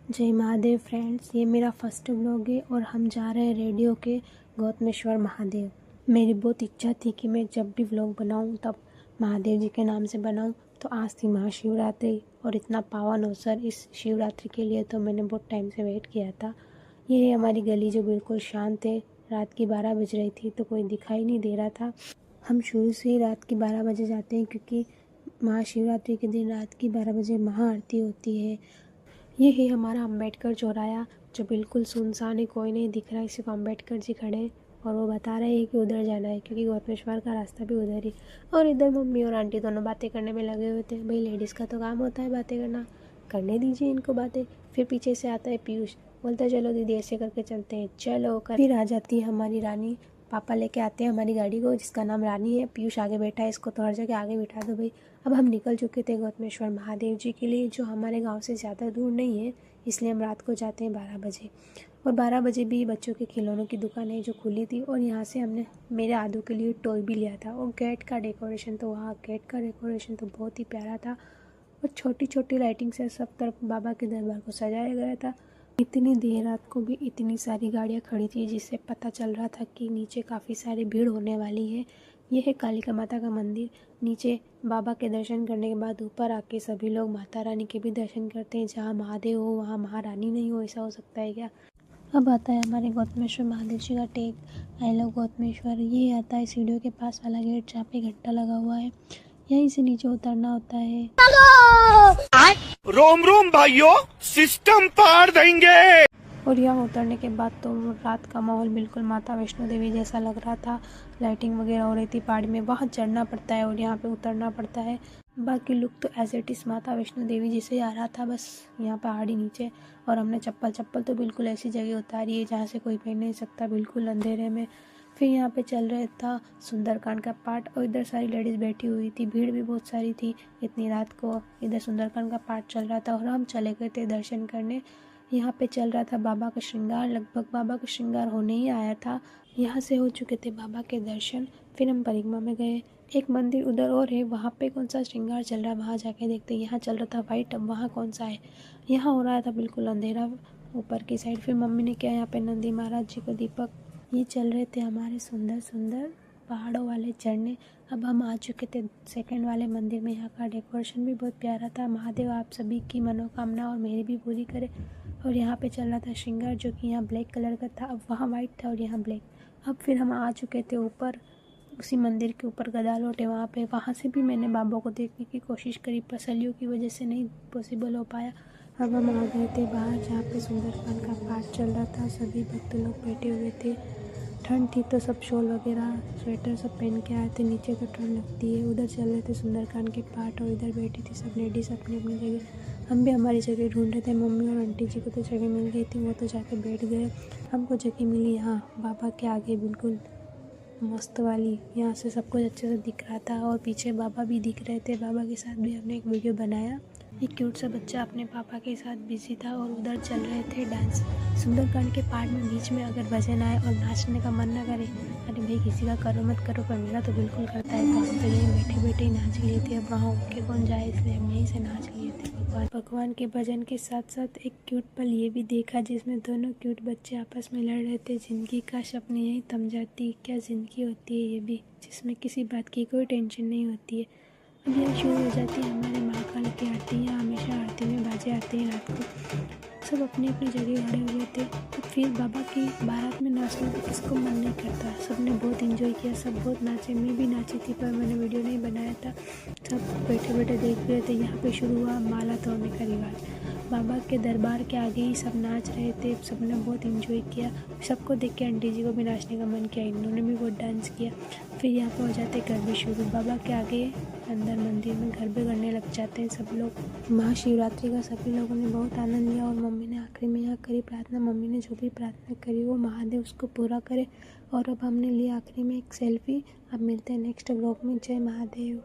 जय महादेव फ्रेंड्स, ये मेरा फर्स्ट व्लॉग है और हम जा रहे हैं रेडियो के गौतमेश्वर महादेव। मेरी बहुत इच्छा थी कि मैं जब भी व्लॉग बनाऊं तब महादेव जी के नाम से बनाऊं। तो आज थी महाशिवरात्रि और इतना पावन अवसर इस शिवरात्रि के लिए तो मैंने बहुत टाइम से वेट किया था। ये है हमारी गली जो बिल्कुल शांत है। रात की 12 बज रही थी तो कोई दिखाई नहीं दे रहा था। हम शुरू से ही रात की 12 बजे जाते हैं क्योंकि महाशिवरात्रि के दिन रात की 12 बजे महाआरती होती है। ये है हमारा अम्बेडकर चौराहा जो बिल्कुल सुनसान है, कोई नहीं दिख रहा है, सिर्फ अम्बेडकर जी खड़े हैं और वो बता रहे हैं कि उधर जाना है क्योंकि गौतमेश्वर का रास्ता भी उधर ही। और इधर मम्मी और आंटी दोनों बातें करने में लगे हुए थे। भाई लेडीज़ का तो काम होता है बातें करना, करने दीजिए इनको बातें। फिर पीछे से आता है पीयूष, बोलता है चलो दीदी ऐसे करके चलते हैं, चलो कर। फिर आ जाती है हमारी रानी, पापा लेके आते हैं हमारी गाड़ी को जिसका नाम रानी है। पीयूष आगे बैठा है, इसको तो हर जगह आगे बिठा दो भाई। अब हम निकल चुके थे गौतमेश्वर महादेव जी के लिए जो हमारे गांव से ज़्यादा दूर नहीं है, इसलिए हम रात को जाते हैं 12 बजे। और 12 बजे भी बच्चों के खिलौनों की दुकान है जो खुली थी और यहाँ से हमने मेरे आदू के लिए टॉय भी लिया था। और गेट का डेकोरेशन तो बहुत ही प्यारा था और छोटी छोटी लाइटिंग से सब तरफ बाबा के दरबार को सजाया गया था। इतनी देर रात को भी इतनी सारी गाड़ियाँ खड़ी थी जिससे पता चल रहा था कि नीचे काफ़ी सारी भीड़ होने वाली है। यह है कालिका माता का मंदिर। नीचे बाबा के दर्शन करने के बाद ऊपर आके सभी लोग माता रानी के भी दर्शन करते हैं। जहाँ महादेव हो वहाँ महारानी नहीं हो, ऐसा हो सकता है क्या। अब आता है हमारे गौतमेश्वर महादेव जी का टेक, आई लव गौतमेश्वर। ये आता है सीढ़ियों के पास वाला गेट जहाँ पे घंटा लगा हुआ है। यहीं से नीचे उतरना होता है। रोम रोम भाइयों, सिस्टम पार देंगे। और यहाँ उतरने के बाद तो रात का माहौल बिल्कुल माता वैष्णो देवी जैसा लग रहा था। लाइटिंग वगैरह हो रही थी पहाड़ी में, वहाँ चढ़ना पड़ता है और यहाँ पे उतरना पड़ता है। बाकी लुक तो एज इट इज़ माता वैष्णो देवी जैसे आ रहा था, बस यहाँ पहाड़ी नीचे। और हमने चप्पल तो बिल्कुल ऐसी जगह उतारी है जहाँ से कोई पहन नहीं सकता, बिल्कुल अंधेरे में। फिर यहाँ पे चल रहा था सुंदरकांड का पाठ और इधर सारी लेडीज़ बैठी हुई थी, भीड़ भी बहुत सारी थी। इतनी रात को इधर सुंदरकांड का पाठ चल रहा था और हम चले गए थे दर्शन करने। यहाँ पे चल रहा था बाबा का श्रृंगार, लगभग बाबा का श्रृंगार होने ही आया था। यहाँ से हो चुके थे बाबा के दर्शन। फिर हम परिक्रमा में गए। एक मंदिर उधर और है, वहाँ पे कौन सा श्रृंगार चल रहा है वहाँ जाके देखते। यहाँ चल रहा था वाइट, अब वहाँ कौन सा है। यहाँ हो रहा था बिल्कुल अंधेरा ऊपर की साइड। फिर मम्मी ने किया यहाँ पे नंदी महाराज जी को दीपक। ये चल रहे थे हमारे सुंदर सुंदर पहाड़ों वाले झरने। अब हम आ चुके थे सेकंड वाले मंदिर में। यहाँ का डेकोरेशन भी बहुत प्यारा था। महादेव आप सभी की मनोकामना और मेरी भी पूरी करे। और यहाँ पे चल रहा था श्रृंगार जो कि यहाँ ब्लैक कलर का था, अब वहाँ वाइट था और यहाँ ब्लैक। अब फिर हम आ चुके थे ऊपर, उसी मंदिर के ऊपर गदा लौट है वहाँ पे। वहाँ से भी मैंने बाबा को देखने की कोशिश करी पर सलियों की वजह से नहीं पॉसिबल हो पाया। अब हम आ गए थे बाहर जहाँ पे सुंदरकांड का पाठ चल रहा था। सभी भक्त लोग बैठे हुए थे। ठंड थी तो सब शॉल वगैरह स्वेटर सब पहन के आए थे, नीचे तो ठंड लगती है। उधर चल रहे थे सुंदरकांड के पाठ और इधर बैठी थी सब लेडीज़ अपनी अपनी जगह। हम भी हमारी जगह ढूंढ रहे थे। मम्मी और आंटी जी को तो जगह मिल गई थी, वो तो जाके बैठ गए। हमको जगह मिली यहाँ बाबा के आगे बिल्कुल मस्त वाली। यहाँ से सब कुछ अच्छे से दिख रहा था और पीछे बाबा भी दिख रहे थे। बाबा के साथ भी हमने एक वीडियो बनाया। एक क्यूट सा बच्चा अपने पापा के साथ बिजी था और उधर चल रहे थे डांस। सुंदरकांड के पार्ट में बीच में अगर भजन आए और नाचने का मन ना करे, अरे भाई किसी का करो मत करो, पर मेरा तो बिल्कुल करता है। तो हम तो यहीं बैठे बैठे ही नाच लिए थे। अब वहाँ उठ के कौन जाए, इसलिए हम यहीं से नाच लिए थे। भगवान के भजन के साथ साथ एक क्यूट पल ये भी देखा जिसमें दोनों क्यूट बच्चे आपस में लड़ रहे थे। जिंदगी का अपनी यही थम जाती, क्या ज़िंदगी होती है ये भी, जिसमें किसी बात की कोई टेंशन नहीं होती है। अब यह शुरू हो जाती है हमारे महाकाल की आरती। यहाँ हमेशा आरती में बाजे आते हैं रात को। सब अपनी अपनी जगह खड़े हुए थे। तो फिर बाबा की बारात में नाचने को किसको मन नहीं करता। सबने बहुत एंजॉय किया, सब बहुत नाचे, मैं भी नाची थी पर मैंने वीडियो नहीं बनाया था। सब बैठे बैठे देख रहे थे। यहाँ पे शुरू हुआ माला तोड़ने का रिवाज। बाबा के दरबार के आगे ही सब नाच रहे थे, सबने बहुत एंजॉय किया। सबको देख के आंटी जी को भी नाचने का मन किया, इन्होंने भी बहुत डांस किया। फिर यहाँ पर हो जाते गरबे शुरू। बाबा के आगे अंदर मंदिर में गरबे करने लग जाते हैं सब लोग। महाशिवरात्रि का सभी लोगों ने बहुत आनंद लिया और मम्मी ने आखिरी में यहाँ करी प्रार्थना। मम्मी ने जो भी प्रार्थना करी वो महादेव उसको पूरा करे। और अब हमने लिया आखिरी में एक सेल्फी। अब मिलते हैं नेक्स्ट व्लॉग में। जय महादेव।